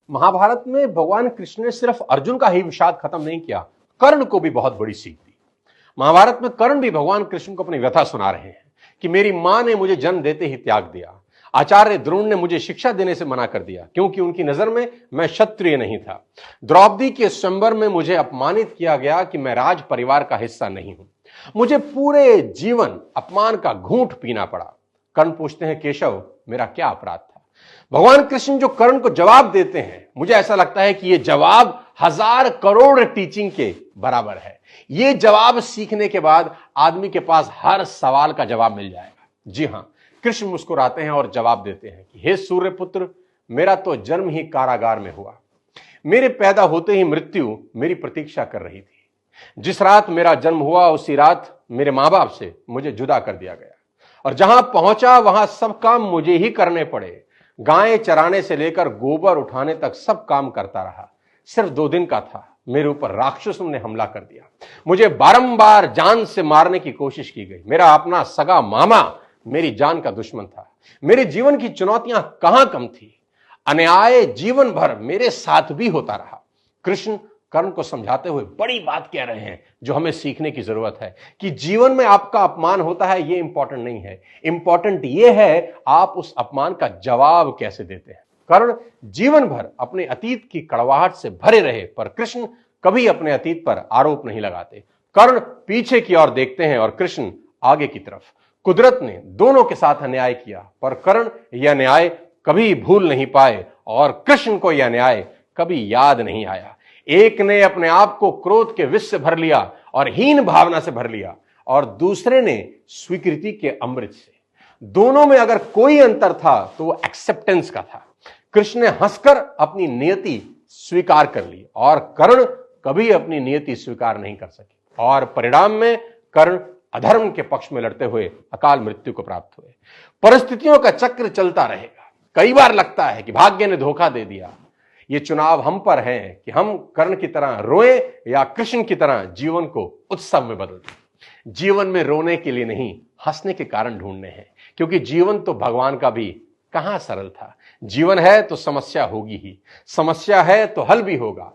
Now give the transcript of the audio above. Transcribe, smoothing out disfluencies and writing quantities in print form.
महाभारत में भगवान कृष्ण ने सिर्फ अर्जुन का ही विषाद खत्म नहीं किया, कर्ण को भी बहुत बड़ी सीख दी। महाभारत में कर्ण भी भगवान कृष्ण को अपनी व्यथा सुना रहे हैं कि मेरी मां ने मुझे जन्म देते ही त्याग दिया, आचार्य द्रोण ने मुझे शिक्षा देने से मना कर दिया क्योंकि उनकी नजर में मैं क्षत्रिय नहीं था। द्रौपदी के स्वयंवर में मुझे अपमानित किया गया कि मैं राज परिवार का हिस्सा नहीं हूं। मुझे पूरे जीवन अपमान का घूंट पीना पड़ा। कर्ण पूछते हैं, केशव मेरा क्या अपराध था? भगवान कृष्ण जो कर्ण को जवाब देते हैं, मुझे ऐसा लगता है कि यह जवाब 1000 करोड़ टीचिंग के बराबर है। यह जवाब सीखने के बाद आदमी के पास हर सवाल का जवाब मिल जाएगा। जी हां, कृष्ण मुस्कुराते हैं और जवाब देते हैं कि हे सूर्यपुत्र, मेरा तो जन्म ही कारागार में हुआ। मेरे पैदा होते ही मृत्यु मेरी प्रतीक्षा कर रही थी। जिस रात मेरा जन्म हुआ उसी रात मेरे मां बाप से मुझे जुदा कर दिया गया और जहां पहुंचा वहां सब काम मुझे ही करने पड़े। गायें चराने से लेकर गोबर उठाने तक सब काम करता रहा। सिर्फ 2 दिन का था, मेरे ऊपर राक्षसों ने हमला कर दिया। मुझे बारंबार जान से मारने की कोशिश की गई। मेरा अपना सगा मामा मेरी जान का दुश्मन था। मेरे जीवन की चुनौतियां कहां कम थी। अन्याय जीवन भर मेरे साथ भी होता रहा। कृष्ण कर्ण को समझाते हुए बड़ी बात कह रहे हैं जो हमें सीखने की जरूरत है कि जीवन में आपका अपमान होता है, यह इंपॉर्टेंट नहीं है। इंपॉर्टेंट यह है आप उस अपमान का जवाब कैसे देते हैं। कर्ण जीवन भर अपने अतीत की कड़वाहट से भरे रहे, पर कृष्ण कभी अपने अतीत पर आरोप नहीं लगाते। कर्ण पीछे की ओर देखते हैं और कृष्ण आगे की तरफ। कुदरत ने दोनों के साथ अन्याय किया, पर कर्ण यह न्याय कभी भूल नहीं पाए और कृष्ण को यह न्याय कभी याद नहीं आया। एक ने अपने आप को क्रोध के विष से भर लिया और हीन भावना से भर लिया और दूसरे ने स्वीकृति के अमृत से। दोनों में अगर कोई अंतर था तो वो एक्सेप्टेंस का था। कृष्ण ने हंसकर अपनी नियति स्वीकार कर ली और कर्ण कभी अपनी नियति स्वीकार नहीं कर सके और परिणाम में कर्ण अधर्म के पक्ष में लड़ते हुए अकाल मृत्यु को प्राप्त हुए। परिस्थितियों का चक्र चलता रहेगा। कई बार लगता है कि भाग्य ने धोखा दे दिया। ये चुनाव हम पर है कि हम कर्ण की तरह रोएं या कृष्ण की तरह जीवन को उत्सव में बदल दें। जीवन में रोने के लिए नहीं, हंसने के कारण ढूंढने हैं, क्योंकि जीवन तो भगवान का भी कहां सरल था। जीवन है तो समस्या होगी ही, समस्या है तो हल भी होगा।